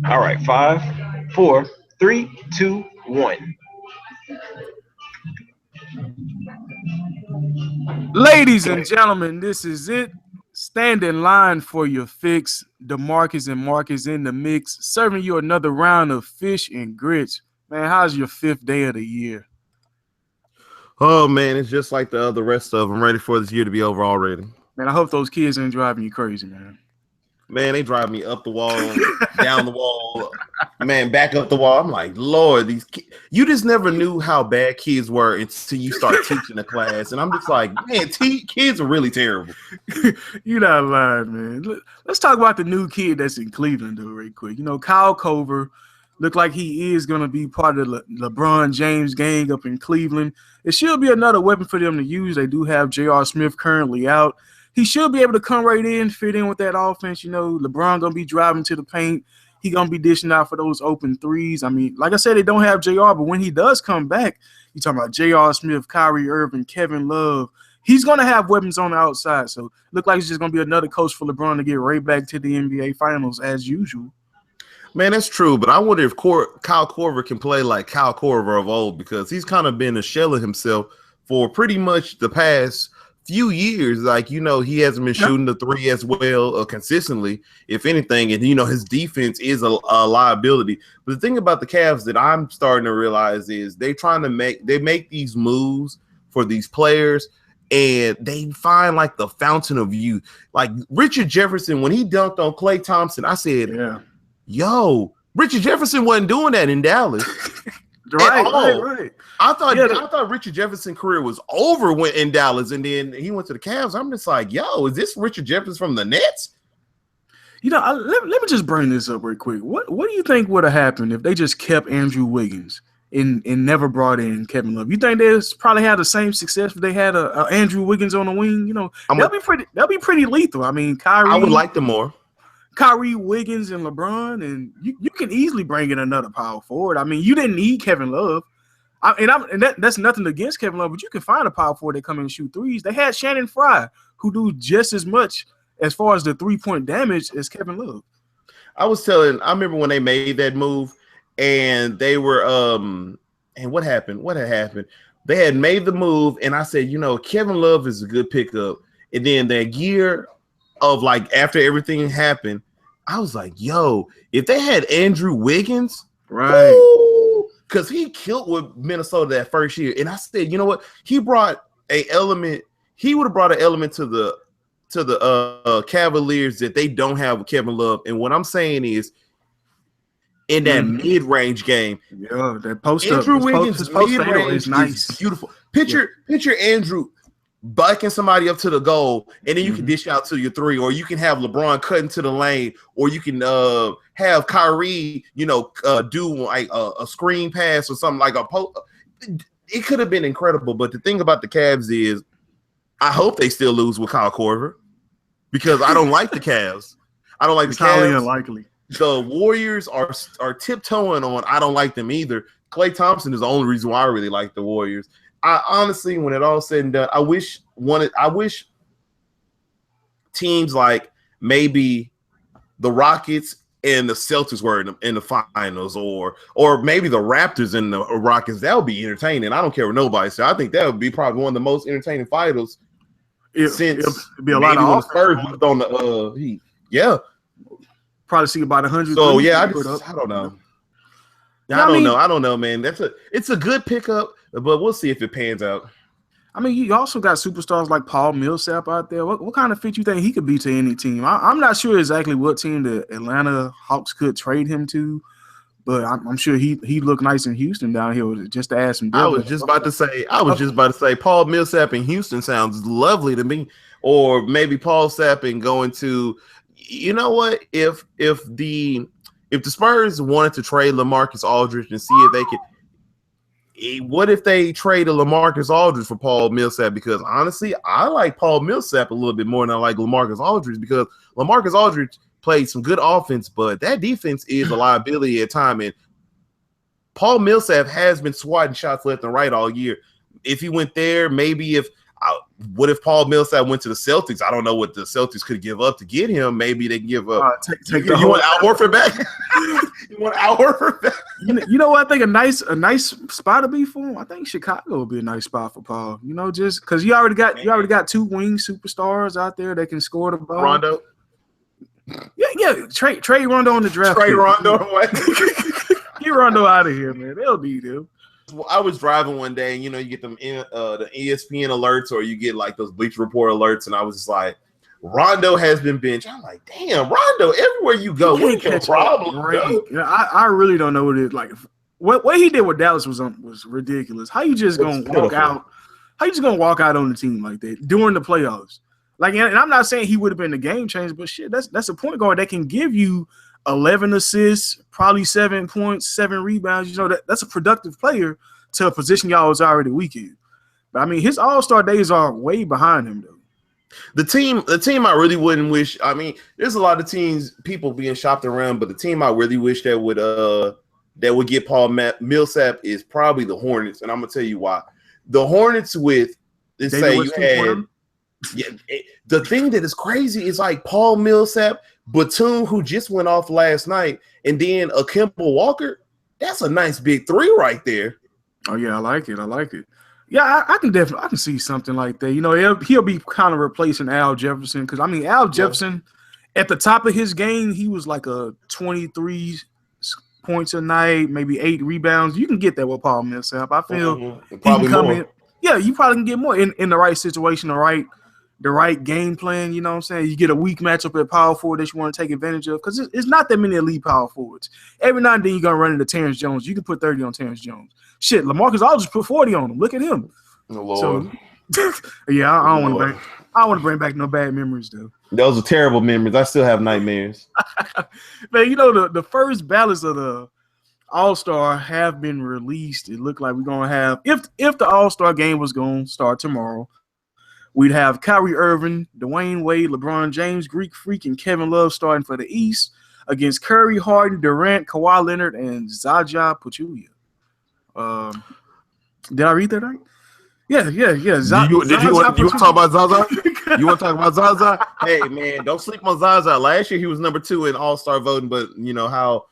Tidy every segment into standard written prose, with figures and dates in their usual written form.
All right, five, four, three, two, one. Ladies and gentlemen, this is it. Stand in line for your fix. DeMarcus and Marcus in the mix, serving you another round of fish and grits. Man, how's your fifth day of the year? Oh man, it's just like the rest of them. Ready for this year to be over already. Man, I hope those kids ain't driving you crazy, man. Man, they drive me up the wall, down the wall, man, back up the wall. I'm like, Lord, these kids. You just never knew how bad kids were until you start teaching a class, and I'm just like, man, kids are really terrible. You not lying, man. Let's talk about the new kid that's in Cleveland, though, real quick. You know, Kyle Cover look like he is going to be part of the LeBron James gang up in Cleveland. It should be another weapon for them to use. They do have J.R. Smith currently out. He should be able to come right in, fit in with that offense. You know, LeBron going to be driving to the paint. He going to be dishing out for those open threes. I mean, like I said, they don't have JR, but when he does come back, you're talking about J.R. Smith, Kyrie Irving, Kevin Love. He's going to have weapons on the outside. So look like it's just going to be another coach for LeBron to get right back to the NBA Finals as usual. Man, that's true, but I wonder if Kyle Korver can play like Kyle Korver of old, because he's kind of been a shell of himself for pretty much the past few years. Like, you know, he hasn't been shooting the three as well consistently, if anything, and you know his defense is a liability. But the thing about the Cavs that I'm starting to realize is they make these moves for these players, and they find like the fountain of youth. Like Richard Jefferson, when he dunked on Klay Thompson, I said, Yeah. Yo, Richard Jefferson wasn't doing that in Dallas. Right. I thought Richard Jefferson's career was over when in Dallas, and then he went to the Cavs. I'm just like, yo, is this Richard Jefferson from the Nets? You know, let me just bring this up real quick. What do you think would have happened if they just kept Andrew Wiggins and never brought in Kevin Love? You think they probably had the same success if they had a Andrew Wiggins on the wing? You know, that'll be pretty lethal. I mean, Kyrie. I would like them more. Kyrie, Wiggins, and LeBron, and you can easily bring in another power forward. I mean, you didn't need Kevin Love. That's nothing against Kevin Love, but you can find a power forward that come in and shoot threes. They had Shannon Fry, who do just as much as far as the three-point damage as Kevin Love. I remember when they made that move, and they were and what happened? What had happened? They had made the move, and I said, you know, Kevin Love is a good pickup. And then that year of like after everything happened, I was like, yo, if they had Andrew Wiggins, right, because he killed with Minnesota that first year. And I said, you know what? He brought an element. He would have brought an element to the Cavaliers that they don't have with Kevin Love. And what I'm saying is, in that mid-range game, that post Andrew Wiggins his post mid-range is nice, beautiful. Picture Andrew bucking somebody up to the goal, and then you can dish out to your three, or you can have LeBron cut into the lane, or you can have Kyrie, do like a screen pass or something like a post. It could have been incredible, but the thing about the Cavs is, I hope they still lose with Kyle Korver, because I don't like the Cavs. I don't like the Cavs. Highly unlikely. The Warriors are tiptoeing on. I don't like them either. Klay Thompson is the only reason why I really like the Warriors. I honestly, when it all said and done, I wish teams like maybe the Rockets and the Celtics were in the finals, or maybe the Raptors and the Rockets. That would be entertaining. I don't care what nobody says. I think that would be probably one of the most entertaining finals since it'd be a lot of when Spurs moved on the Heat. Yeah, probably see about 100. So yeah, I don't know. I don't know, man. It's a good pickup, but we'll see if it pans out. I mean, you also got superstars like Paul Millsap out there. What kind of fit you think he could be to any team? I'm not sure exactly what team the Atlanta Hawks could trade him to, but I'm sure he looked nice in Houston down here just to add some depth. I was just about to say Paul Millsap in Houston sounds lovely to me, or maybe Paul Millsap and going to, you know what, if the Spurs wanted to trade LaMarcus Aldridge and see if they could. What if they traded LaMarcus Aldridge for Paul Millsap? Because honestly, I like Paul Millsap a little bit more than I like LaMarcus Aldridge, because LaMarcus Aldridge played some good offense, but that defense is a liability at time. And Paul Millsap has been swatting shots left and right all year. If he went there, maybe if what if Paul Millsap went to the Celtics? I don't know what the Celtics could give up to get him. Maybe they can give up. You want Al Horford back? You want Al Horford back? You know what? I think a nice spot to be for him. I think Chicago would be a nice spot for Paul. You know, just because you already got two wing superstars out there that can score the ball. Rondo. Yeah. Trade Rondo on the draft. Trade Rondo away. Get Rondo out of here, man. They'll be there. I was driving one day, and you get them in the ESPN alerts, or you get like those Bleacher Report alerts, and I was just like, Rondo has been benched. I'm like, damn, Rondo, everywhere you go, what's your problem? I really don't know what it is. Like, what he did with Dallas was ridiculous. How you just gonna walk out? How you just gonna walk out on the team like that during the playoffs? Like, and I'm not saying he would have been the game changer, but shit, that's a point guard that can give you 11 assists, probably 7 points, 7 rebounds. You know, that's a productive player to a position y'all was already weak in. But I mean, his all-star days are way behind him, though. The team I really wouldn't wish. I mean, there's a lot of teams, people being shopped around, but the team I really wish that would get Paul Millsap is probably the Hornets, and I'm gonna tell you why. The Hornets the thing that is crazy is like Paul Millsap, Batum, who just went off last night, and then a Kemba Walker. That's a nice big three right there. Oh yeah, I like it. Yeah, I can see something like that. You know, he'll be kind of replacing Al Jefferson, because I mean, Al Jefferson at the top of his game, he was like a 23 points a night, maybe 8 rebounds. You can get that with Paul Millsap. I feel he can come in. Yeah, you probably can get more in the right situation, the right game plan. You know what I'm saying? You get a weak matchup at power forward that you want to take advantage of, because it's not that many elite power forwards. Every now and then you're going to run into Terrence Jones. You can put 30 on Terrence Jones. Shit, LaMarcus Aldridge just put 40 on him. Look at him. Oh, Lord. So, yeah, I don't want to bring back no bad memories, though. Those are terrible memories. I still have nightmares. Man, you know, the first ballots of the All-Star have been released. It looked like we're going to have, if the All-Star game was going to start tomorrow, we'd have Kyrie Irving, Dwayne Wade, LeBron James, Greek Freak, and Kevin Love starting for the East against Curry, Harden, Durant, Kawhi Leonard, and Zaza Pachulia. Did I read that right? Yeah. You want to talk about Zaza? You want to talk about Zaza? Hey, man, don't sleep on Zaza. Last year he was number 2 in All-Star voting, but you know how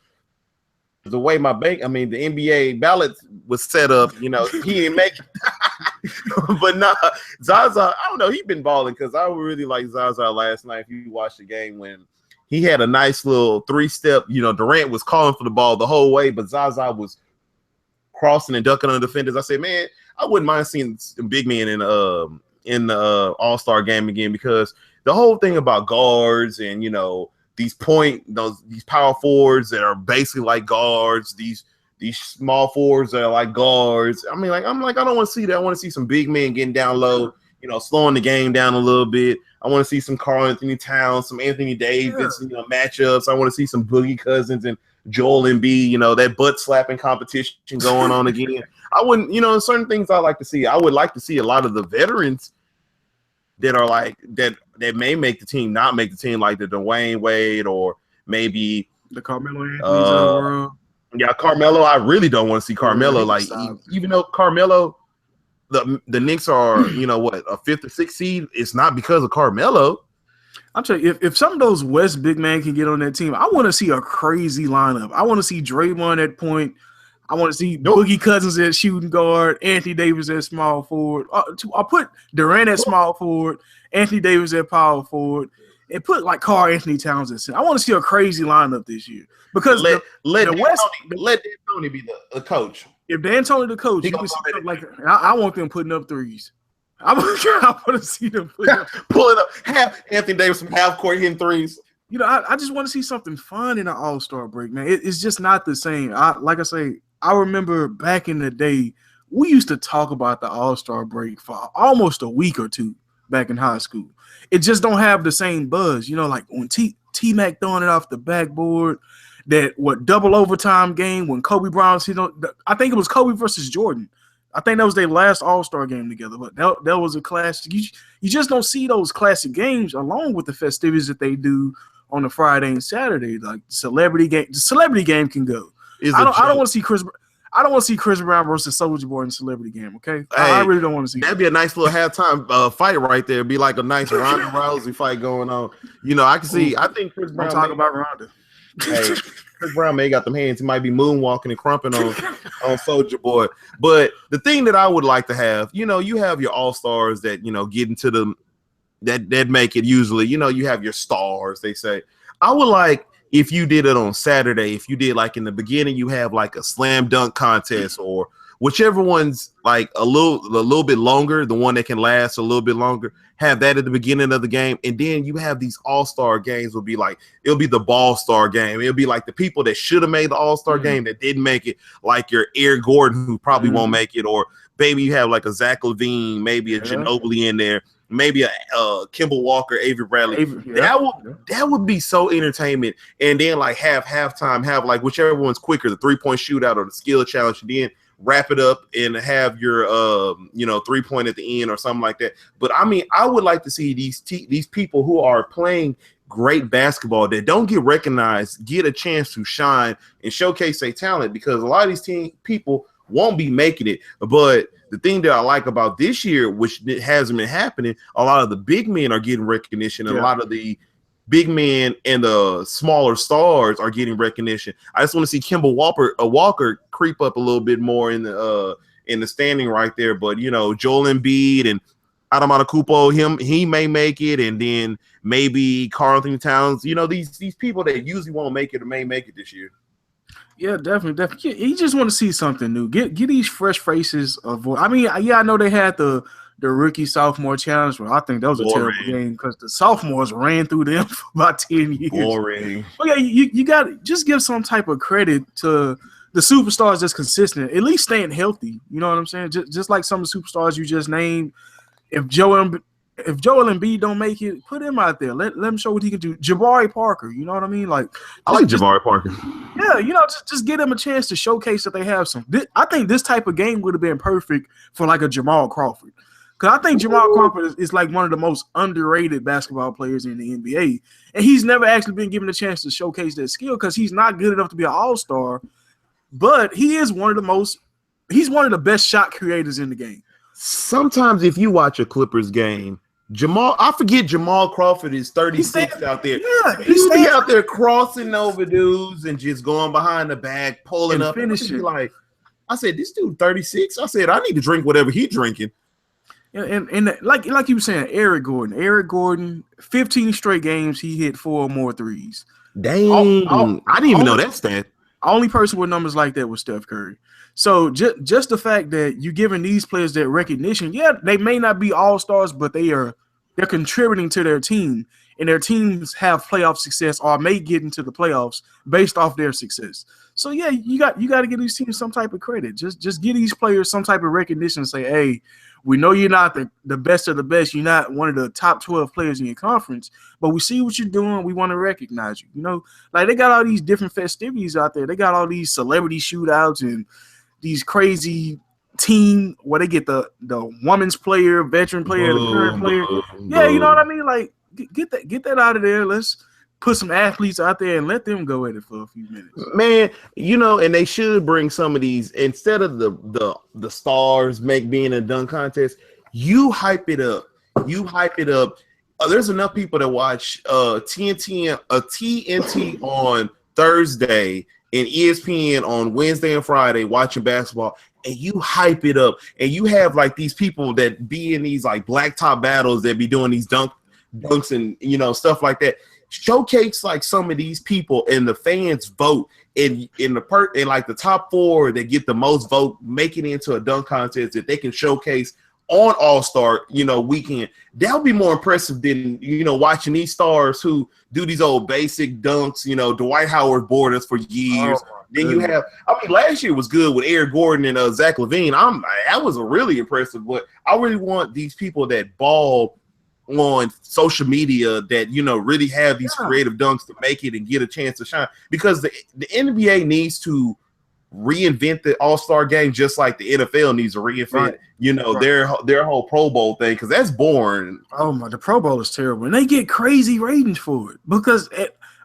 the way the NBA ballot was set up, you know, he didn't make it. But nah, Zaza, I don't know, he's been balling, because I really like Zaza last night. If you watched the game, when he had a nice little 3-step, you know, Durant was calling for the ball the whole way, but Zaza was crossing and ducking on defenders. I said, man, I wouldn't mind seeing some big men in the All-Star game again, because the whole thing about guards and, you know, these power forwards that are basically like guards, these small forwards that are like guards. I mean, I don't want to see that. I want to see some big men getting down low, you know, slowing the game down a little bit. I want to see some Karl-Anthony Towns, some Anthony Davis, you know, matchups. I want to see some Boogie Cousins and Joel Embiid, you know, that butt slapping competition going on again. I wouldn't, you know, certain things I like to see. I would like to see a lot of the veterans that are like that may make the team, not make the team, like the Dwayne Wade or maybe the Carmelo Anthony's of the world. Yeah, Carmelo. I really don't want to see Carmelo. Like, even though Carmelo, the Knicks are, you know, what, a 5th or 6th seed, it's not because of Carmelo. I'm telling you, if some of those West big men can get on that team, I want to see a crazy lineup. I want to see Draymond at point. I want to see Boogie Cousins at shooting guard, Anthony Davis at small forward. I'll put Durant at small forward, Anthony Davis at power forward, and put like Karl-Anthony Towns at center. I want to see a crazy lineup this year, because let D'Antoni be the coach. If D'Antoni the coach, you can see like I want them putting up threes. I want to see them pulling up. Have Anthony Davis from half court hitting threes. You know, I just want to see something fun in an All-Star break, man. It's just not the same. I remember back in the day, we used to talk about the All-Star break for almost a week or two back in high school. It just don't have the same buzz. You know, like when T-Mac throwing it off the backboard, double overtime game when Kobe Bryant, I think it was Kobe versus Jordan. I think that was their last All-Star game together, but that was a classic. You just don't see those classic games along with the festivities that they do on a Friday and Saturday. Like the celebrity game can go. I don't want to see Chris. I don't want to see Chris Brown versus Soulja Boy in a celebrity game. Okay, I really don't want to see. That'd be a nice little halftime fight right there. It'd be like a nice Ronda Rousey fight going on. You know, I can see. I think Chris Brown. I'm talking about Ronda. Hey, Chris Brown may got them hands. He might be moonwalking and crumping on Soulja Boy. But the thing that I would like to have, you know, you have your all-stars that, you know, get into the that make it usually, you know, you have your stars, they say. I would like if you did it on Saturday, if you did like in the beginning, you have like a slam dunk contest or whichever one's like a little bit longer, the one that can last a little bit longer, have that at the beginning of the game. And then you have these all-star games will be like, it'll be the ball star game. It'll be like the people that should have made the all-star game that didn't make it, like your Eric Gordon, who probably won't make it, or maybe you have like a Zach LaVine, maybe a Ginobili in there, maybe a Kimball Walker, Avery Bradley. That would be so entertainment. And then like halftime, have like whichever one's quicker, the 3-point shootout or the skill challenge, and then wrap it up and have your 3-point at the end or something like that. But I mean, I would like to see these people who are playing great basketball that don't get recognized get a chance to shine and showcase their talent, because a lot of these people won't be making it. But the thing that I like about this year, which hasn't been happening, a lot of the big men are getting recognition, and a lot of the big men and the smaller stars are getting recognition. I just want to see Kimball Walker creep up a little bit more in the standing right there. But you know, Joel Embiid and Adam Antetokounmpo, he may make it, and then maybe Karl Anthony Towns. You know, these people that usually won't make it or may make it this year. Yeah, definitely. You just want to see something new. Get these fresh faces of. I mean, yeah, I know they had the rookie sophomore challenge, but I think that was a terrible game because the sophomores ran through them for about 10 years. Boring. But yeah, you got to just give some type of credit to the superstars that's consistent, at least staying healthy. You know what I'm saying? Just like some of the superstars you just named. If Joel Embiid don't make it, put him out there. Let him show what he can do. Jabari Parker, you know what I mean? Like, I like Jabari Parker. Yeah, you know, just get him a chance to showcase that they have some. I think this type of game would have been perfect for like a Jamal Crawford. Because I think Jamal Crawford is like one of the most underrated basketball players in the NBA. And he's never actually been given a chance to showcase that skill because he's not good enough to be an all-star. But he is he's one of the best shot creators in the game. Sometimes if you watch a Clippers game, I forget Jamal Crawford is 36 out there. Yeah, he's out there crossing over dudes and just going behind the back, pulling up. Finishing. Like, I said, this dude 36. I said, I need to drink whatever he's drinking. And like you were saying, Eric Gordon, 15 straight games, he hit 4 or more threes. Dang, I didn't even know that stat. Only person with numbers like that was Steph Curry. So just the fact that you're giving these players that recognition, yeah, they may not be all-stars, but they're contributing to their team, and their teams have playoff success or may get into the playoffs based off their success. So yeah, you got to give these teams some type of credit. Just give these players some type of recognition and say, hey, we know you're not the best of the best. You're not one of the top 12 players in your conference, but we see what you're doing. We want to recognize you. You know, like they got all these different festivities out there. They got all these celebrity shootouts and these crazy team where they get the women's player, veteran player, the current player. Yeah, you know what I mean? Like get that out of there. Let's put some athletes out there and let them go at it for a few minutes. Man, you know, and they should bring some of these instead of the stars being a dunk contest. You hype it up. There's enough people that watch TNT on Thursday and ESPN on Wednesday and Friday watching basketball, and you hype it up, and you have like these people that be in these like blacktop battles that be doing these dunks and you know stuff like that. Showcase like some of these people, and the fans vote in like the top 4 that get the most vote, make it into a dunk contest that they can showcase on All-Star, weekend. That would be more impressive than, watching these stars who do these old basic dunks. Dwight Howard bored us for years. Then you have, last year was good with Eric Gordon and Zach LaVine. That was a really impressive, but I really want these people that ball on social media that, really have these creative dunks to make it and get a chance to shine, because the NBA needs to reinvent the All-Star game just like the NFL needs to reinvent, their whole Pro Bowl thing, because that's boring. Oh my, the Pro Bowl is terrible, and they get crazy ratings for it because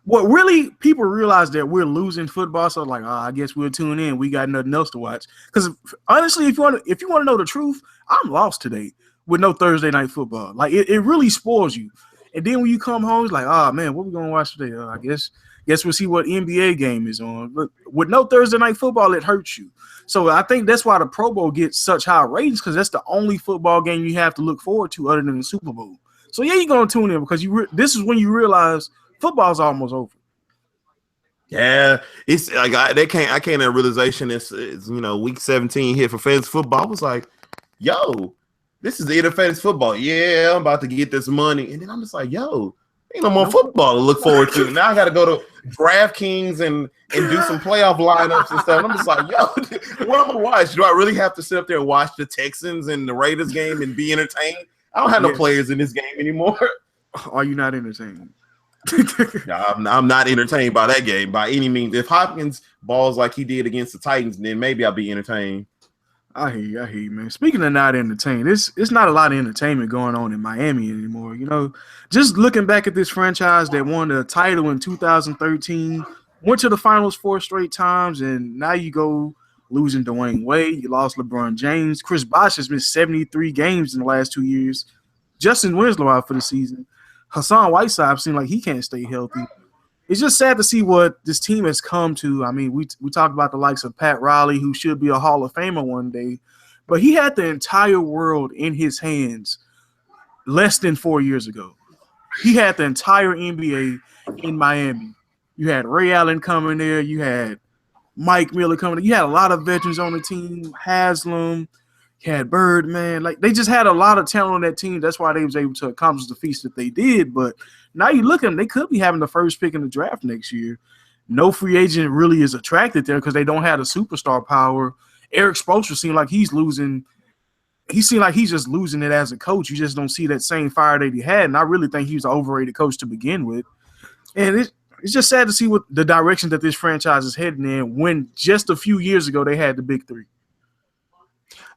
what really people realize that we're losing football, so like, I guess we'll tune in. We got nothing else to watch. Because honestly, if you want to know the truth, I'm lost today with no Thursday night football. Like it really spoils you. And then when you come home, it's like, man, what we gonna watch today? I guess we'll see what NBA game is on. But with no Thursday night football, it hurts you. So I think that's why the Pro Bowl gets such high ratings, because that's the only football game you have to look forward to other than the Super Bowl. So yeah, you're gonna tune in because this is when you realize football's almost over. Yeah, it's like I came to a realization. It's week 17 hit for fantasy football. I was like, yo, this is the end of fantasy football. Yeah, I'm about to get this money, and then I'm just like, yo, ain't no more football to look forward to. Now I got to go to DraftKings and do some playoff lineups and stuff. And I'm just like, yo, what am I gonna watch? Do I really have to sit up there and watch the Texans and the Raiders game and be entertained? I don't have no players in this game anymore. Are you not entertained? I'm not entertained by that game by any means. If Hopkins balls like he did against the Titans, then maybe I'll be entertained. I hear you, man. Speaking of not entertained, it's not a lot of entertainment going on in Miami anymore. Just looking back at this franchise that won the title in 2013, went to the finals 4 straight times, and now you go losing Dwayne Wade. You lost LeBron James. Chris Bosh has missed 73 games in the last 2 years. Justin Winslow out for the season. Hassan Whiteside seems like he can't stay healthy. It's just sad to see what this team has come to. I mean, we talk about the likes of Pat Riley, who should be a Hall of Famer one day, but he had the entire world in his hands less than 4 years ago. He had the entire NBA in Miami. You had Ray Allen coming there. You had Mike Miller coming there. You had a lot of veterans on the team. Haslam. You had Birdman. Like, they just had a lot of talent on that team. That's why they was able to accomplish the feats that they did. But now you look at them, they could be having the first pick in the draft next year. No free agent really is attracted there because they don't have the superstar power. Eric Spoelstra seemed like he's losing. He seemed like he's just losing it as a coach. You just don't see that same fire that he had. And I really think he was an overrated coach to begin with. And it's just sad to see what the direction that this franchise is heading in when just a few years ago they had the big three.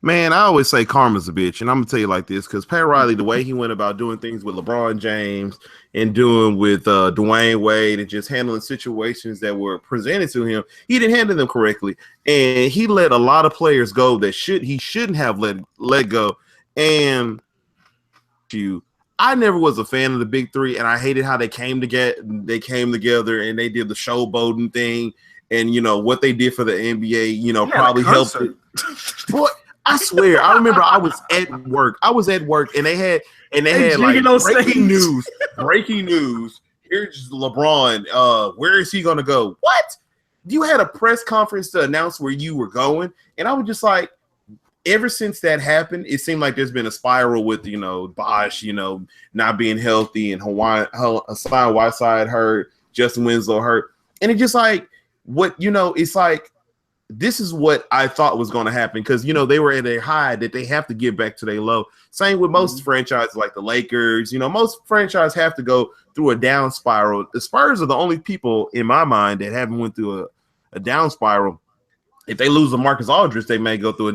Man, I always say karma's a bitch, and I'm gonna tell you like this because Pat Riley, the way he went about doing things with LeBron James and doing with Dwayne Wade and just handling situations that were presented to him, he didn't handle them correctly, and he let a lot of players go that he shouldn't have let go. And I never was a fan of the big three, and I hated how they came together. They came together and they did the showboating thing, and what they did for the NBA, probably helped it. Boy, I swear, I remember I was at work. And they had like breaking news. Here's LeBron. Where is he gonna go? What? You had a press conference to announce where you were going, and I was just like, ever since that happened, it seemed like there's been a spiral with Bosh, not being healthy, and Hassan Whiteside hurt, Justin Winslow hurt, and it just like it's like. This is what I thought was going to happen because, they were at a high that they have to get back to their low. Same with most franchises like the Lakers. Most franchises have to go through a down spiral. The Spurs are the only people in my mind that haven't went through a down spiral. If they lose LaMarcus Aldridge, they may go through a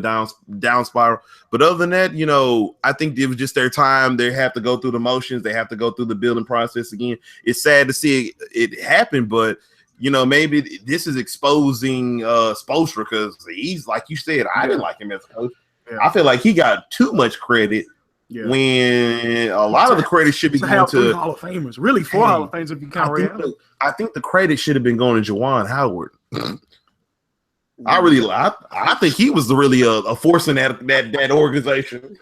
down spiral. But other than that, I think it was just their time. They have to go through the motions. They have to go through the building process again. It's sad to see it happen, but maybe this is exposing Spoelstra because he's, like you said, I didn't like him as a coach. Yeah. I feel like he got too much credit when a lot of the credit should be going to Hall of Famers. Really, 4 Hall of Famers if you count Ray Allen. I think the credit should have been going to Juwan Howard. I think he was really a force in that organization.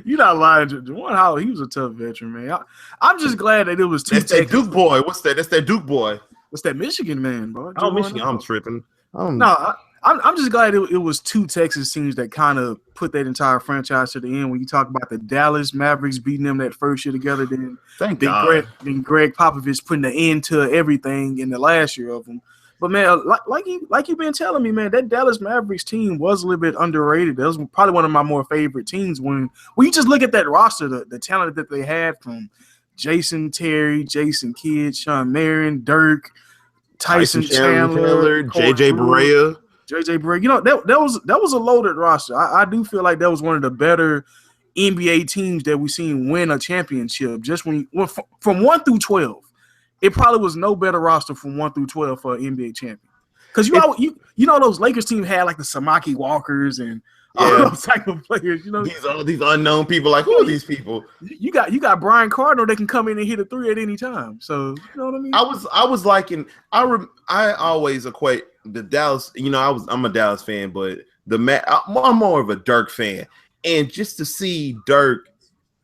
You're not lying. Juwan Howard, he was a tough veteran, man. I'm just glad that it was two. That's that Duke boy. What's that? That's that Duke boy. What's that Michigan man, bro? Michigan. I'm tripping. I'm just glad it was 2 Texas teams that kind of put that entire franchise to the end. When you talk about the Dallas Mavericks beating them that first year together, then Greg Popovich putting the end to everything in the last year of them. But man, like you've been telling me, man, that Dallas Mavericks team was a little bit underrated. That was probably one of my more favorite teams when you just look at that roster, the talent that they had from Jason Terry, Jason Kidd, Shawn Marion, Dirk, Tyson Chandler, JJ Barea. That was a loaded roster. I do feel like that was one of the better NBA teams that we've seen win a championship. Just from 1 through 12, it probably was no better roster from 1 through 12 for an NBA champion. Because you know those Lakers team had like the Samaki Walkers and all those type of players. You know these unknown people. Like, who are these people? You got Brian Cardinal that can come in and hit a 3 at any time. So you know what I mean. I was liking. I always equate the Dallas. You know, I'm a Dallas fan, but I'm more of a Dirk fan, and just to see Dirk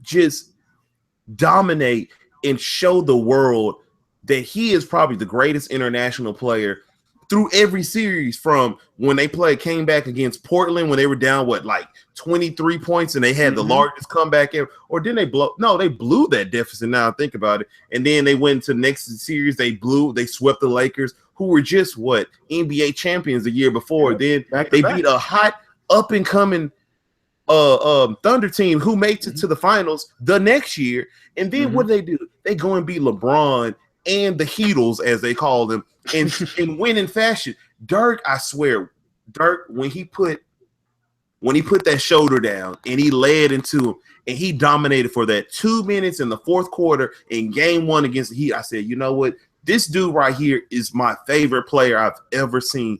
just dominate and show the world that he is probably the greatest international player through every series, from when they came back against Portland when they were down, like 23 points, and they had the largest comeback ever. Or didn't they blow? No, they blew that deficit. Now I think about it. And then they went to the next series. They swept the Lakers, who were just NBA champions the year before. Then they beat a hot up and coming Thunder team who made it to the finals the next year. And then what do? They go and beat LeBron and the Heatles, as they call them, in winning fashion. Dirk, I swear, when he put that shoulder down and he led into him and he dominated for that 2 minutes in the fourth quarter in game 1 against the Heat, I said, you know what? This dude right here is my favorite player I've ever seen.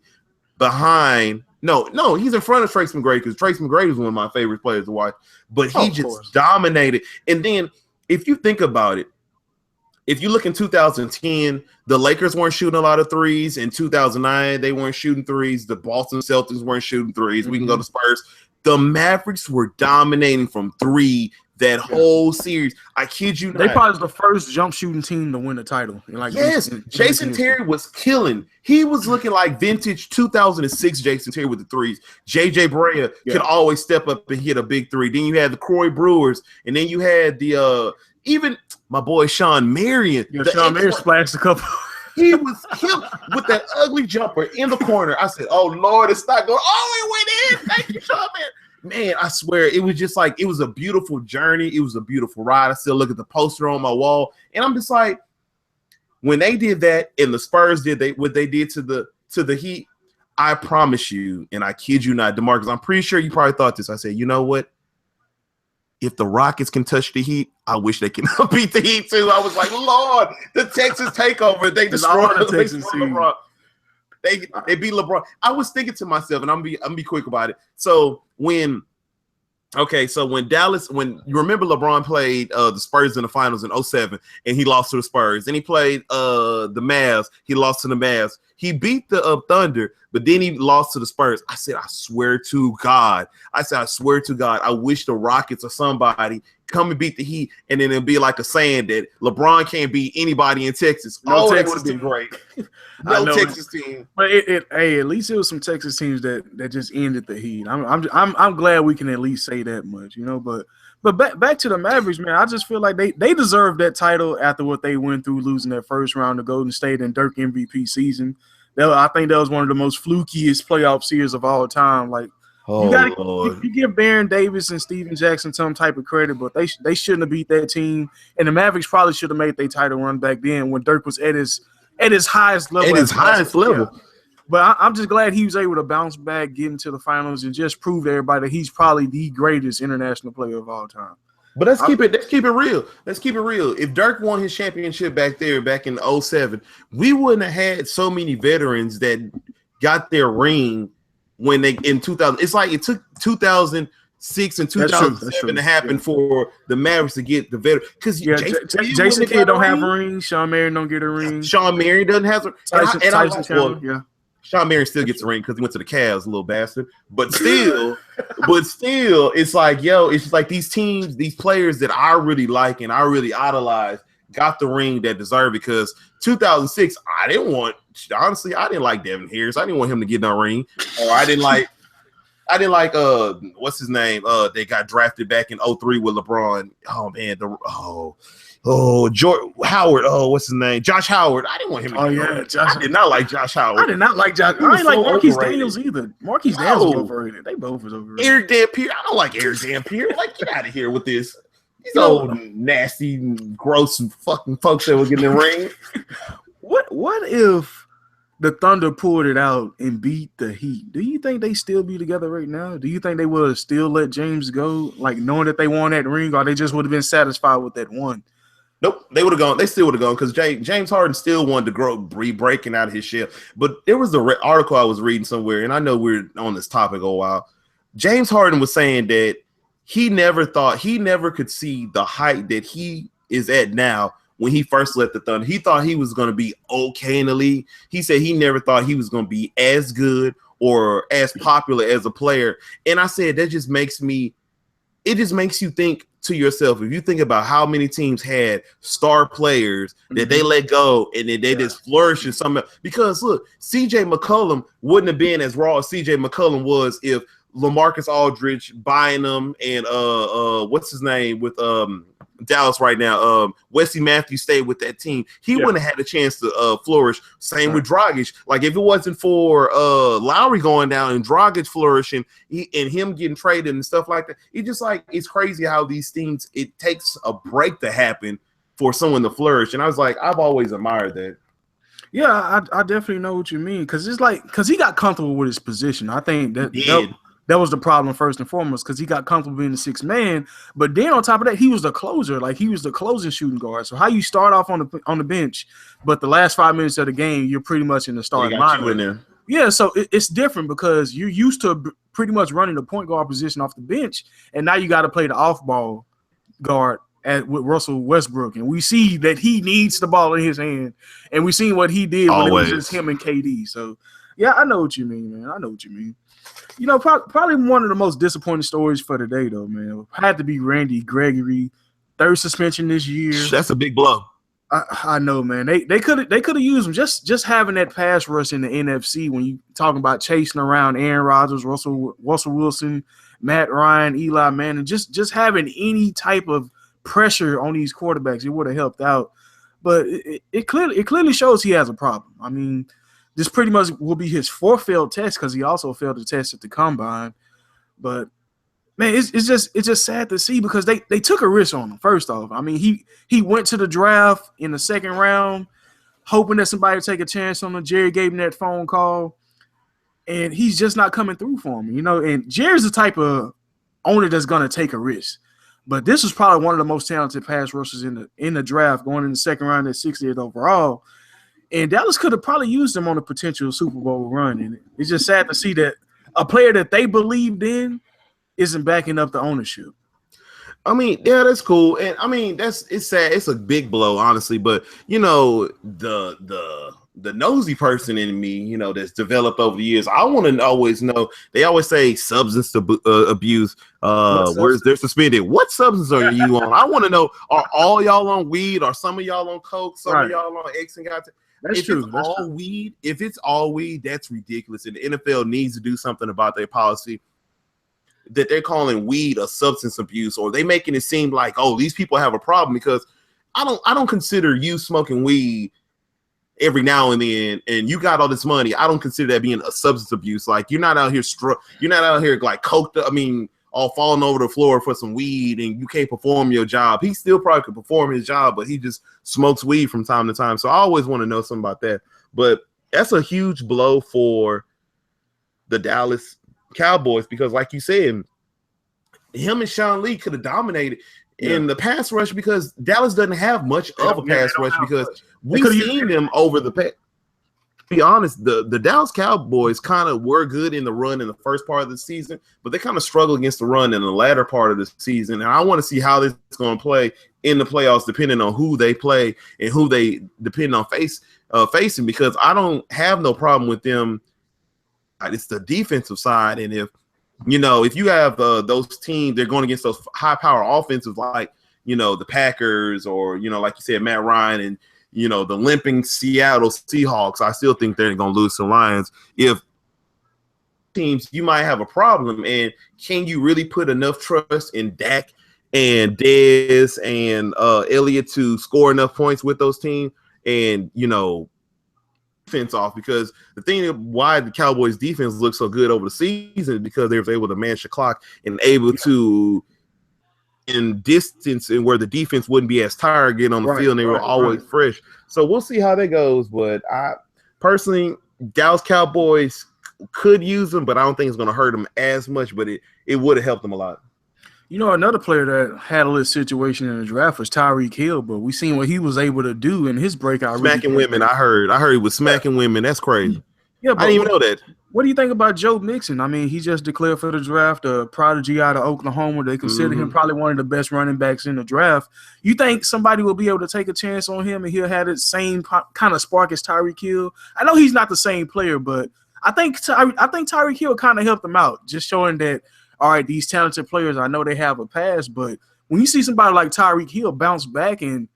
No, he's in front of Tracy McGrady, because Tracy McGrady is one of my favorite players to watch. But he just dominated. And then if you think about it, if you look in 2010, the Lakers weren't shooting a lot of threes. In 2009, they weren't shooting threes. The Boston Celtics weren't shooting threes. We can go to Spurs. The Mavericks were dominating from 3 that whole series. I kid you not. They probably was the first jump shooting team to win the title. Jason Terry was killing. He was looking like vintage 2006 Jason Terry with the threes. JJ Barea could always step up and hit a big 3. Then you had the Croy Brewers, and then you had the even my boy Sean Marion. Sean Marion splashed a couple. He was killed with that ugly jumper in the corner. I said, "Oh Lord, it's not going." Oh, it went in. Thank you, Sean Marion. Man, I swear, it was just like, it was a beautiful journey. It was a beautiful ride. I still look at the poster on my wall, and I'm just like, when they did that and the Spurs did what they did to the Heat, I promise you, and I kid you not, DeMarcus, I'm pretty sure you probably thought this. I said, you know what? If the Rockets can touch the Heat, I wish they can beat the Heat too. I was like, Lord, the Texas takeover. They destroyed the Texas team. They beat LeBron. I was thinking to myself, and I'm gonna be quick about it. So when Dallas, when you remember LeBron played the Spurs in the finals in 2007, and he lost to the Spurs. Then he played the Mavs. He lost to the Mavs. He beat the Thunder, but then he lost to the Spurs. I said, I swear to God, I wish the Rockets or somebody come and beat the Heat, and then it'll be like a saying that LeBron can't beat anybody in Texas. That would have been great. Texas team. But at least it was some Texas teams that just ended the Heat. I'm glad we can at least say that much, you know. But back to the Mavericks, man. I just feel like they deserve that title after what they went through, losing that first round to Golden State and Dirk MVP season. I think that was one of the most flukiest playoff series of all time. Like, you give Baron Davis and Steven Jackson some type of credit, but they shouldn't have beat that team. And the Mavericks probably should have made their title run back then when Dirk was at his highest level. But I'm just glad he was able to bounce back, get into the finals, and just prove to everybody that he's probably the greatest international player of all time. But let's keep it real. Let's keep it real. If Dirk won his championship back in 2007, we wouldn't have had so many veterans that got their ring when they in 2000. It's like it took 2006 and 2007 to happen for the Mavericks to get the veteran. Because Jason Kidd don't have a ring. Sean Marion don't get a ring. Sean Marion doesn't have a Tyson Sean Marion still gets a ring because he went to the Cavs, little bastard. But still, it's like, it's just like these teams, these players that I really like and I really idolize got the ring that deserve it. Because 2006, I didn't like Devin Harris. I didn't want him to get no ring. Or I didn't like what's his name? They got drafted back in 2003 with LeBron. Oh man, George Howard. Oh, what's his name? Josh Howard. I didn't want him. I did not like Josh Howard. I did not like Josh. I didn't like Marquise Daniels either. Marquise Daniels was overrated. They both was overrated. Eric Dampier. I don't like Eric Dampier. Like, get out of here with this. These old nasty, gross, fucking folks that would get in the ring. What if the Thunder pulled it out and beat the Heat? Do you think they still be together right now? Do you think they would have still let James go, like knowing that they won that ring, or they just would have been satisfied with that one? Nope, they would have gone. They still would have gone because James Harden still wanted to breaking out of his shell. But there was an article I was reading somewhere, and I know we're on this topic a while. James Harden was saying that he never could see the height that he is at now when he first left the Thunder. He thought he was going to be okay in the league. He said he never thought he was going to be as good or as popular as a player. And I said that just makes you think to yourself, if you think about how many teams had star players that they let go and then they just flourish in something. Because look, CJ McCollum wouldn't have been as raw as CJ McCollum was if LaMarcus Aldridge, Bynum, and what's his name with Dallas right now, Wesley Matthews stayed with that team. He wouldn't have had a chance to flourish. Same with Dragic. Like if it wasn't for Lowry going down and Dragic flourishing and him getting traded and stuff like that, it's crazy how these things, it takes a break to happen for someone to flourish. And I was like, I've always admired that. Yeah, I definitely know what you mean because he got comfortable with his position. I think that was the problem first and foremost because he got comfortable being the sixth man. But then on top of that, he was the closer. Like he was the closing shooting guard. So how you start off on the bench, but the last 5 minutes of the game, you're pretty much in the starting lineup. Yeah, so it's different because you're used to pretty much running the point guard position off the bench, and now you got to play the off-ball guard with Russell Westbrook. And we see that he needs the ball in his hand, and we seen what he did when it was just him and KD. So, yeah, I know what you mean, man. I know what you mean. You know, probably one of the most disappointing stories for today, though, man, had to be Randy Gregory, third suspension this year. That's a big blow. I know, man. They could have used him just having that pass rush in the NFC when you talking about chasing around Aaron Rodgers, Russell Wilson, Matt Ryan, Eli Manning, just having any type of pressure on these quarterbacks, it would have helped out. But it clearly shows he has a problem. I mean, this pretty much will be his fourth failed test because he also failed the test at the combine. But man, it's just sad to see because they took a risk on him. First off, I mean he went to the draft in the second round, hoping that somebody would take a chance on him. Jerry gave him that phone call, and he's just not coming through for him. You know, and Jerry's the type of owner that's gonna take a risk. But this is probably one of the most talented pass rushers in the draft, going in the second round at 60th overall. And Dallas could have probably used him on a potential Super Bowl run. And it's just sad to see that a player that they believed in isn't backing up the ownership. I mean, yeah, that's cool. And I mean, it's sad. It's a big blow, honestly. But you know, the nosy person in me, you know, that's developed over the years, I want to always know. They always say substance abuse. Where's they're suspended? What substance are you on? I want to know. Are all y'all on weed? Are some of y'all on coke? Some of y'all on X and got to. That's true. If it's all weed, that's ridiculous. And the NFL needs to do something about their policy that they're calling weed a substance abuse, or they making it seem like, oh, these people have a problem. Because I don't consider you smoking weed every now and then, and you got all this money. I don't consider that being a substance abuse. Like you're not out here like coked up. I mean, all falling over the floor for some weed, and you can't perform your job. He still probably could perform his job, but he just smokes weed from time to time. So I always want to know something about that. But that's a huge blow for the Dallas Cowboys because, like you said, him and Sean Lee could have dominated in the pass rush because Dallas doesn't have much of a pass rush because we've seen them over the past. To be honest, the Dallas Cowboys kind of were good in the run in the first part of the season, but they kind of struggled against the run in the latter part of the season. And I want to see how this is going to play in the playoffs, depending on who they play and who they depend on facing, because I don't have no problem with them. It's the defensive side. And if you have those teams, they're going against those high power offensive, like, the Packers or, like you said, Matt Ryan and, the limping Seattle Seahawks, I still think they're going to lose to the Lions. If teams, you might have a problem. And can you really put enough trust in Dak and Dez and Elliott to score enough points with those teams and, defense off? Because the thing why the Cowboys defense looks so good over the season is because they were able to manage the clock and able to in distance and where the defense wouldn't be as tired getting on the field, and they were always fresh. So we'll see how that goes. But I personally, Dallas Cowboys could use them, but I don't think it's going to hurt them as much. But it would have helped them a lot. You know, another player that had a little situation in the draft was Tyreek Hill, but we seen what he was able to do in his breakout. Smacking women. I heard he was smacking women. That's crazy. Yeah, I didn't even know that. What do you think about Joe Mixon? I mean, he just declared for the draft, a prodigy out of Oklahoma. They consider him probably one of the best running backs in the draft. You think somebody will be able to take a chance on him and he'll have the same kind of spark as Tyreek Hill? I know he's not the same player, but I think Tyreek Hill kind of helped him out, just showing that, all right, these talented players, I know they have a pass, but when you see somebody like Tyreek Hill bounce back and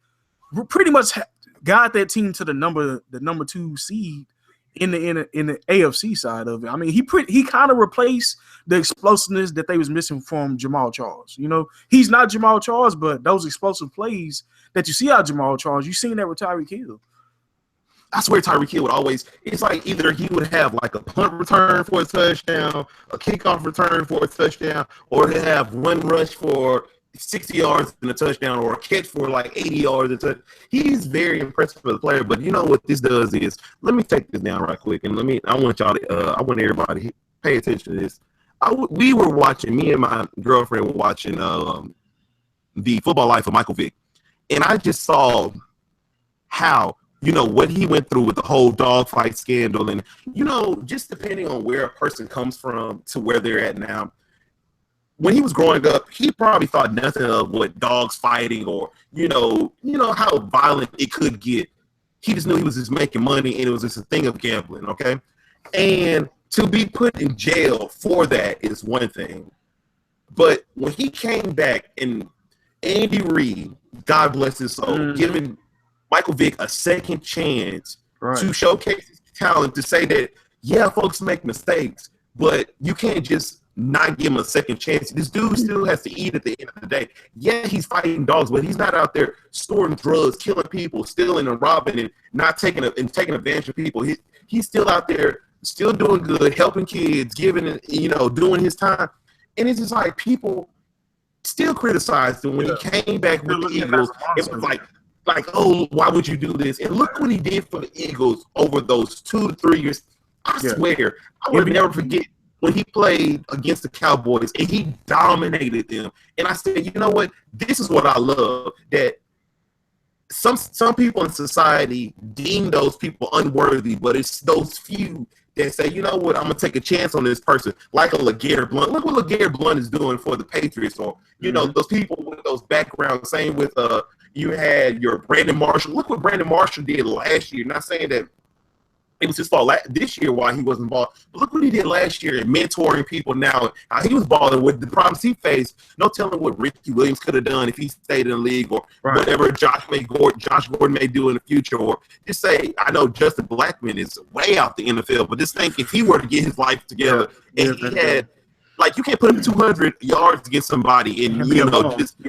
pretty much got that team to the number 2 seed in the AFC side of it. I mean, he kind of replaced the explosiveness that they was missing from Jamal Charles. You know, he's not Jamal Charles, but those explosive plays that you see out of Jamal Charles, you seen that with Tyreek Hill. I swear Tyreek Hill would always, it's like either he would have like a punt return for a touchdown, a kickoff return for a touchdown, or he'd have one rush for 60 yards and a touchdown, or a catch for like 80 yards. He's very impressive as a player, but you know what this does is, let me take this down right quick, and I want everybody to pay attention to this. We were watching, me and my girlfriend were watching the Football Life of Michael Vick, and I just saw how, you know, what he went through with the whole dogfight scandal, and, you know, just depending on where a person comes from to where they're at now. When he was growing up, he probably thought nothing of what dogs fighting or, you know how violent it could get. He just knew he was just making money, and it was just a thing of gambling, okay? And to be put in jail for that is one thing. But when he came back, and Andy Reid, God bless his soul, giving Michael Vick a second chance to showcase his talent, to say that, yeah, folks make mistakes, but you can't just not give him a second chance. This dude still has to eat at the end of the day. Yeah, he's fighting dogs, but he's not out there storing drugs, killing people, stealing and robbing, and not taking advantage of people. He's still out there, still doing good, helping kids, giving, you know, doing his time. And it's just like people still criticized him when he came back with the Eagles. It was like, oh, why would you do this? And look what he did for the Eagles over those 2 to 3 years. I swear, I would never forget when he played against the Cowboys and he dominated them. And I said, you know what? This is what I love, that some people in society deem those people unworthy, but it's those few that say, you know what, I'm going to take a chance on this person, like a LeGarrette Blount. Look what LeGarrette Blount is doing for the Patriots, or, you know, those people with those backgrounds. Same with you had your Brandon Marshall. Look what Brandon Marshall did last year. Not saying that it was his fault this year why he wasn't balling. But look what he did last year, mentoring people now. He was balling with the problems he faced. No telling what Ricky Williams could have done if he stayed in the league, or whatever Josh Gordon may do in the future. Or just say, I know Justin Blackmon is way out the NFL, but just think if he were to get his life together and he had, like, you can't put him 200 yards against somebody and, you know, just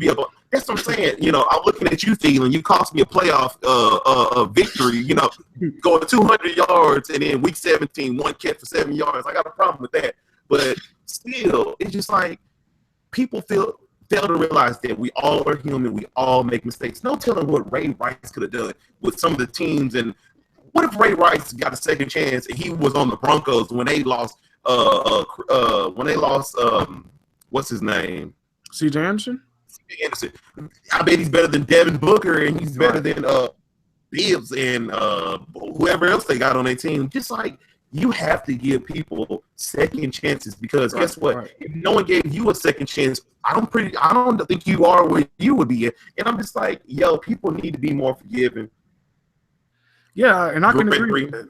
be a ball. That's what I'm saying. You know, I'm looking at you, Thielen. You cost me a playoff victory, you know, going 200 yards and then week 17, 1 catch for 7 yards. I got a problem with that. But still, it's just like people fail to realize that we all are human. We all make mistakes. No telling what Ray Rice could have done with some of the teams. And what if Ray Rice got a second chance and he was on the Broncos when they lost what's his name? C.J. Anderson? Anderson. I bet he's better than Devin Booker, and he's better than Bibbs and whoever else they got on their team. Just like, you have to give people second chances, because guess what? If no one gave you a second chance, I don't think you are where you would be at. And I'm just like, yo, people need to be more forgiving. Yeah, and I can agree with that.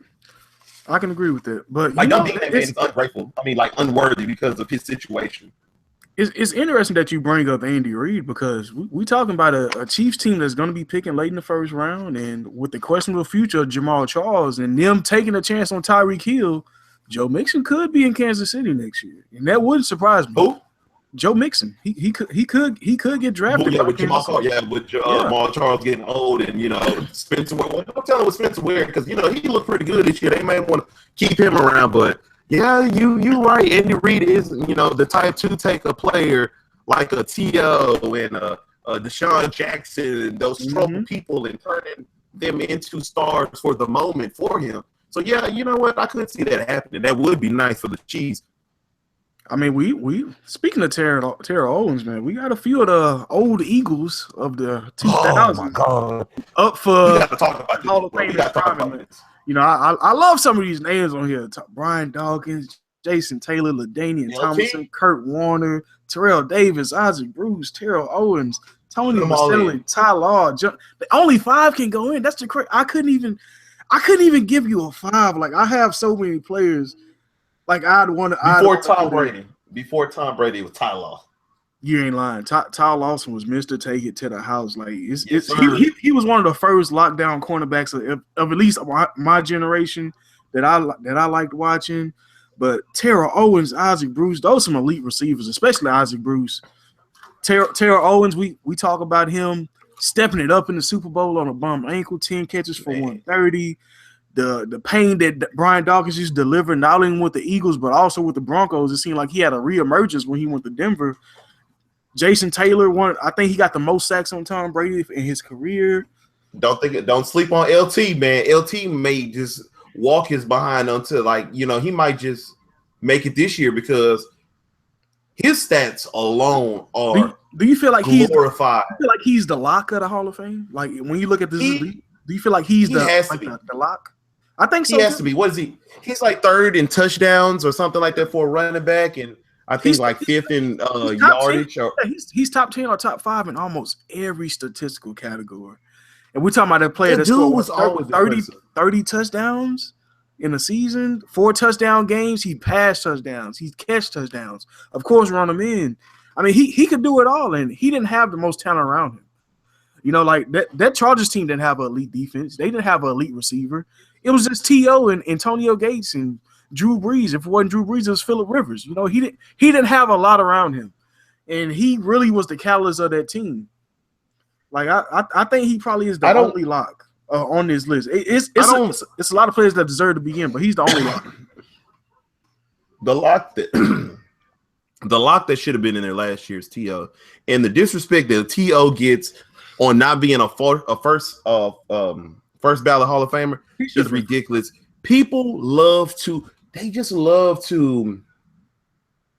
I can agree with that. But like, don't think that man is ungrateful. I mean, like, unworthy because of his situation. It's interesting that you bring up Andy Reid, because we talking about a Chiefs team that's going to be picking late in the first round, and with the questionable future of Jamal Charles and them taking a chance on Tyreek Hill, Joe Mixon could be in Kansas City next year, and that wouldn't surprise me. Who? Joe Mixon. He could get drafted. With Jamal Charles getting old, and, you know, Spencer Ware. Don't tell him what Spencer Ware, because, you know, he looked pretty good this year. They may want to keep him around, but. Yeah, you right. Andy Reid is, you know, the type to take a player like a T.O. and a Deshaun Jackson and those troubled people and turning them into stars for the moment for him. So, yeah, you know what? I could see that happening. That would be nice for the Chiefs. I mean, we speaking of Terrell Owens, man, we got a few of the old Eagles of the 2000s. Oh my God! Up for We got to talk about Hall of this. Fame. We got to talk about this. You know, I love some of these names on here. Brian Dawkins, Jason Taylor, LaDainian Tomlinson, Kurt Warner, Terrell Davis, Isaac Bruce, Terrell Owens, Tony Baselli, Ty Law. Only 5 can go in. That's the crazy. I couldn't even give you a 5. Like, I have so many players. Like, I'd want to. Before Tom Brady was Ty Law. You ain't lying. Ty Lawson was Mr. Take It to the house. Like, he was one of the first lockdown cornerbacks of at least my generation that I liked watching. But Terrell Owens, Isaac Bruce, those are some elite receivers, especially Isaac Bruce. Terrell Owens, we talk about him stepping it up in the Super Bowl on a bum ankle, 10 catches for 130. The pain that Brian Dawkins used to deliver, not only with the Eagles, but also with the Broncos. It seemed like he had a reemergence when he went to Denver. Jason Taylor, I think he got the most sacks on Tom Brady in his career. Don't sleep on LT, man. LT may just walk his behind until, like, you know, he might just make it this year because his stats alone are do you feel like glorified. You feel like he's the lock of the Hall of Fame? Like, when you look at this elite, do you feel like he's the lock? I think so. He has to be. What is he? He's like 3rd in touchdowns or something like that for a running back, and I think like 5th in yardage. He's top 10 or top 5 in almost every statistical category. And we're talking about a player that scored 30 touchdowns in a season, 4 touchdown games. He passed touchdowns. He catch touchdowns. Of course, run them in. I mean, he could do it all, and he didn't have the most talent around him. You know, like that Chargers team didn't have an elite defense. They didn't have an elite receiver. It was just T.O. and Antonio Gates and Drew Brees. If it wasn't Drew Brees, it was Phillip Rivers. You know, he didn't have a lot around him, and he really was the catalyst of that team. Like, I think he probably is the only lock on this list. It's a lot of players that deserve to be in, but he's the only lock. The lock that should have been in there last year is T.O. And the disrespect that T.O. gets on not being a first ballot Hall of Famer is ridiculous. People just love to.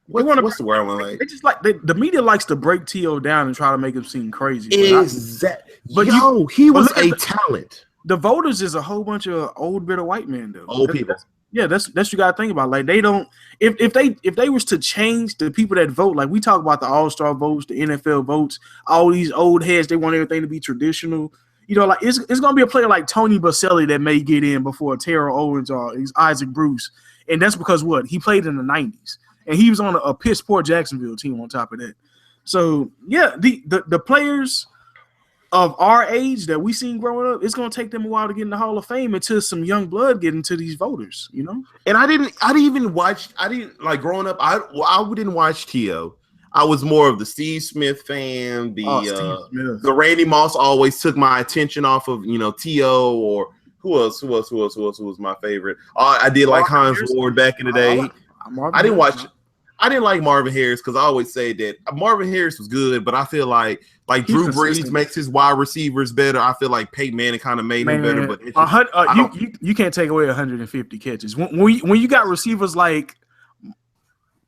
What's the word I want to like? They just like the media likes to break T.O. down and try to make him seem crazy. He was a talent. The voters is a whole bunch of old bitter white men, though. Old people. That's what you gotta think about. Like, they don't if they was to change the people that vote, like we talk about the All-Star votes, the NFL votes, all these old heads, they want everything to be traditional. You know, like it's gonna be a player like Tony Baselli that may get in before Terrell Owens or Isaac Bruce, and that's because he played in the 90s and he was on a piss poor Jacksonville team on top of that. So yeah, the players of our age that we seen growing up, it's gonna take them a while to get in the Hall of Fame until some young blood get into these voters, you know. And I didn't growing up. I didn't watch T.O. I was more of the Steve Smith fan. The Randy Moss always took my attention off of, you know, T.O. or who else was my favorite. I did like Hines Ward back in the day. I didn't like Marvin Harris because I always say that Marvin Harris was good, but I feel like Drew Brees makes his wide receivers better. I feel like Peyton Manning kind of made him better. But you can't take away 150 catches when you got receivers like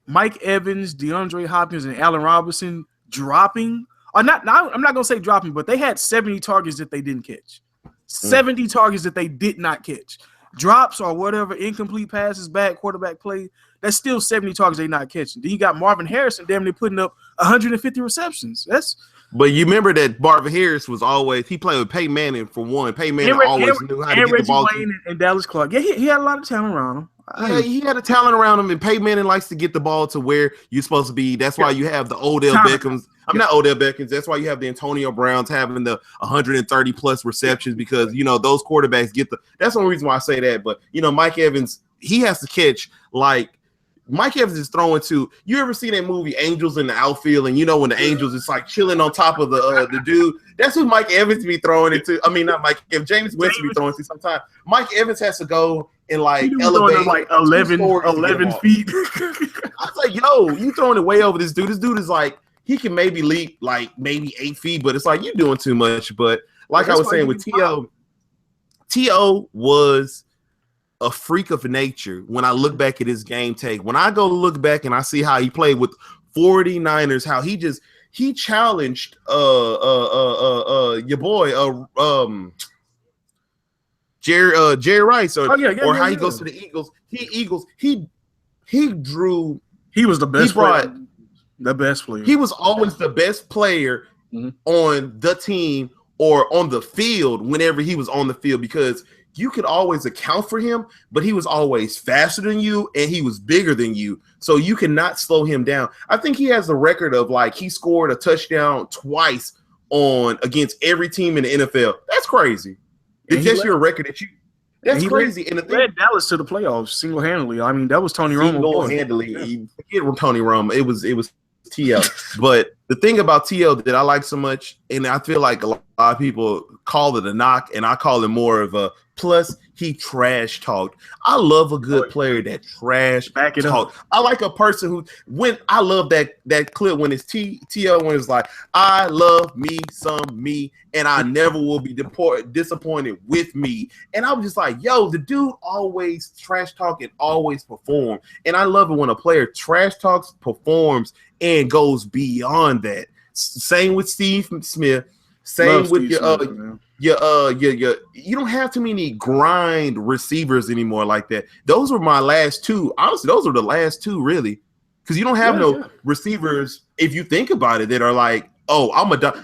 Mike Evans, DeAndre Hopkins, and Allen Robinson dropping. Or not. I'm not gonna say dropping, but they had 70 targets that they didn't catch. 70 targets that they did not catch. Drops or whatever, incomplete passes, bad quarterback play. That's still 70 targets they not catching. Then you got Marvin Harrison, damn near putting up 150 receptions. But you remember that Marvin Harris he played with Peyton Manning for one. Peyton Manning always knew how to get the ball. And Dallas Clark. Yeah, he had a lot of talent around him. Yeah, he had a talent around him, and Peyton Manning likes to get the ball to where you're supposed to be. That's why you have the Odell Beckhams. Not Odell Beckhams. That's why you have the Antonio Browns having the 130 plus receptions because, you know, those quarterbacks that's the only reason why I say that. But, you know, Mike Evans, he has to catch Mike Evans is throwing to. You ever see that movie Angels in the Outfield? And you know when the Angels is like chilling on top of the dude. That's who Mike Evans be throwing it to. I mean, not Mike. If James Winston be throwing to sometimes, Mike Evans has to go and elevate like 11 feet. I was like, yo, you throwing it way over this dude. This dude is like, he can maybe leap maybe 8 feet, but it's like you're doing too much. But like I was saying with T.O. was a freak of nature when I look back at his game take. When I go look back and I see how he played with 49ers, how he challenged your boy Jerry Rice or how he goes to the Eagles. He drew. He was the best player. The best player. He was always the best player on the team or on the field whenever he was on the field, because you could always account for him, but he was always faster than you and he was bigger than you. So you cannot slow him down. I think he has the record of like he scored a touchdown twice against every team in the NFL. That's crazy. If that's your record that's crazy. And the thing, led Dallas to the playoffs single-handedly. I mean, that was Tony Romo. Single-handedly. Forget Tony Romo. It was TL. But the thing about TL that I like so much, and I feel like a lot of people call it a knock, and I call it more of a plus, he trash talked. I love a good player that trash talk. I like a person who I love that clip when it's TL when it's like, I love me some me, and I never will be disappointed with me. And I was just like, yo, the dude always trash talk and always perform. And I love it when a player trash talks, performs, and goes beyond that. Same with Steve Smith. Same with you don't have too many grind receivers anymore like that. Those were my last two. Honestly, those are the last two, really. Because you don't have receivers, if you think about it, that are like, oh,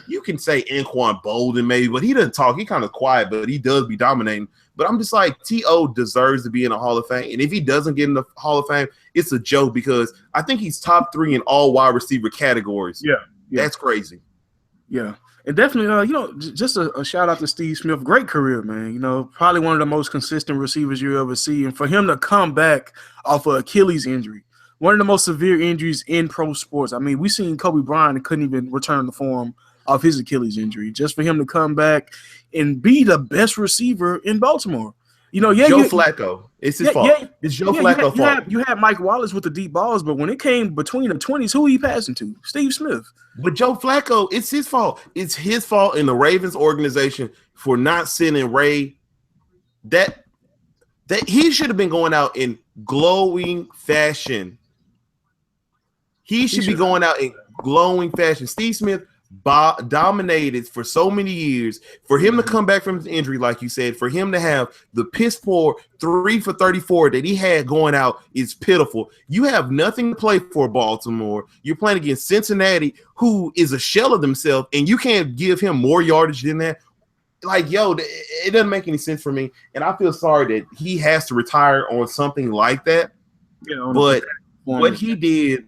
you can say Anquan Bolden maybe, but he doesn't talk. He kind of quiet, but he does be dominating. But I'm just like, T.O. deserves to be in the Hall of Fame. And if he doesn't get in the Hall of Fame, it's a joke, because I think he's top 3 in all wide receiver categories. Yeah. That's crazy. Yeah. And definitely, just a shout out to Steve Smith. Great career, man. Probably one of the most consistent receivers you ever see. And for him to come back off of Achilles injury, one of the most severe injuries in pro sports. I mean, we seen Kobe Bryant and couldn't even return the form of his Achilles injury. Just for him to come back and be the best receiver in Baltimore. Joe Flacco. It's his fault. It's Joe Flacco's fault. You had Mike Wallace with the deep balls, but when it came between the 20s, who he passing to? Steve Smith. But Joe Flacco, it's his fault. It's his fault in the Ravens organization for not sending Ray. That he should have been going out in glowing fashion. He should be going out in glowing fashion. Steve Smith dominated for so many years. For him to come back from his injury, like you said, for him to have the piss poor 3 for 34 that he had going out is pitiful. You have nothing to play for, Baltimore. You're playing against Cincinnati, who is a shell of themselves, and you can't give him more yardage than that. Like, it doesn't make any sense for me, and I feel sorry that he has to retire on something like that. But what he did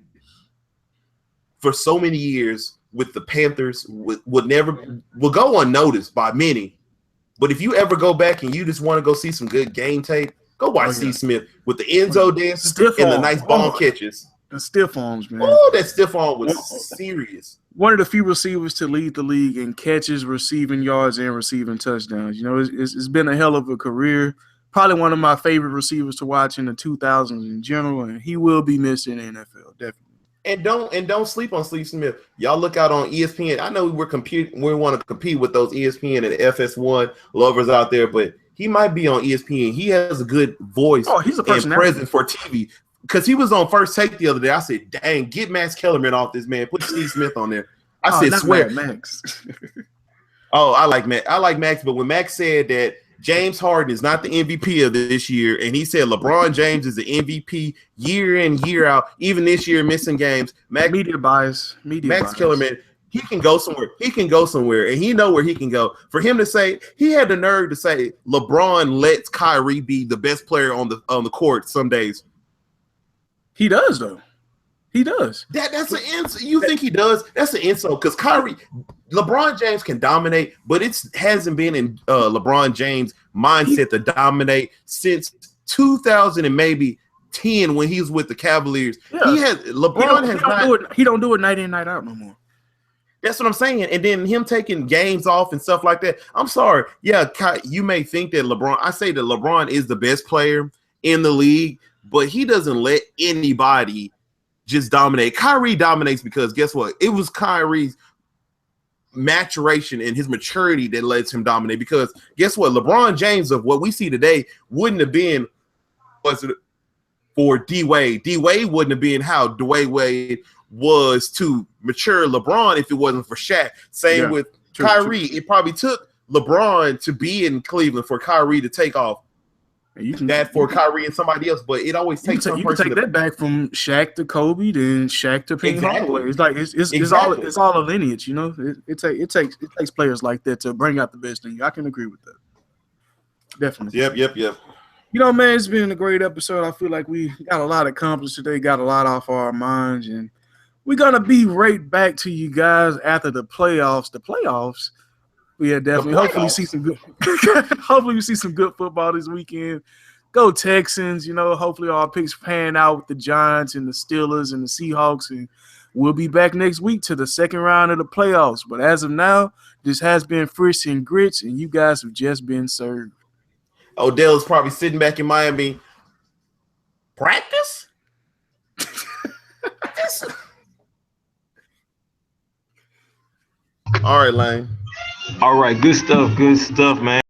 for so many years with the Panthers will go unnoticed by many. But if you ever go back and you just want to go see some good game tape, go watch Steve Smith with the Enzo dances and the nice ball catches. The stiff arms, man. Oh, that stiff arm was serious. One of the few receivers to lead the league in catches, receiving yards, and receiving touchdowns. It's been a hell of a career. Probably one of my favorite receivers to watch in the 2000s in general, and he will be missed in the NFL, definitely. And don't sleep on Steve Smith. Y'all look out on ESPN. I know we want to compete with those ESPN and FS1 lovers out there, but he might be on ESPN. He has a good voice. Oh, he's a person and presence for TV. Because he was on First Take the other day. I said, dang, get Max Kellerman off this man. Put Steve Smith on there. I said, swear. Max. I like Max, but when Max said that James Harden is not the MVP of this year, and he said LeBron James is the MVP year in, year out, even this year missing games. Media bias. Max Kellerman, he can go somewhere. He can go somewhere, and he know where he can go. For him to say, he had the nerve to say LeBron lets Kyrie be the best player on the court some days. He does, though. He does. That's an insult. You think he does? That's an insult because LeBron James can dominate, but it hasn't been in LeBron James' mindset to dominate since 2000 and maybe 10 when he was with the Cavaliers. Yeah. He don't do it night in, night out no more. That's what I'm saying. And then him taking games off and stuff like that. I'm sorry. Yeah, you may think that I say that LeBron is the best player in the league, but he doesn't let anybody just dominate. Kyrie dominates because guess what? It was Kyrie's maturation and his maturity that lets him dominate, because guess what? LeBron James of what we see today wouldn't have been wasn't for D Wade, D Wade wouldn't have been how Dwayne Wade was to mature LeBron if it wasn't for Shaq. Same with Kyrie. It probably took LeBron to be in Cleveland for Kyrie to take off. And you can Kyrie and somebody else, but it always takes. You can take that back from Shaq to Kobe, then Shaq to Penny Hardaway. It's like it's all a lineage, you know. It takes players like that to bring out the best in you. I can agree with that. Definitely. Yep. You know, man, it's been a great episode. I feel like we got a lot accomplished today, got a lot off our minds, and we're gonna be right back to you guys after the playoffs. The playoffs. Yeah, definitely. Hopefully, see some good. Hopefully, we see some good football this weekend. Go Texans! You know, hopefully, our picks pan out with the Giants and the Steelers and the Seahawks, and we'll be back next week to the second round of the playoffs. But as of now, this has been Frisch and Grits, and you guys have just been served. Odell is probably sitting back in Miami. Practice? All right, Lane. All right, good stuff, man.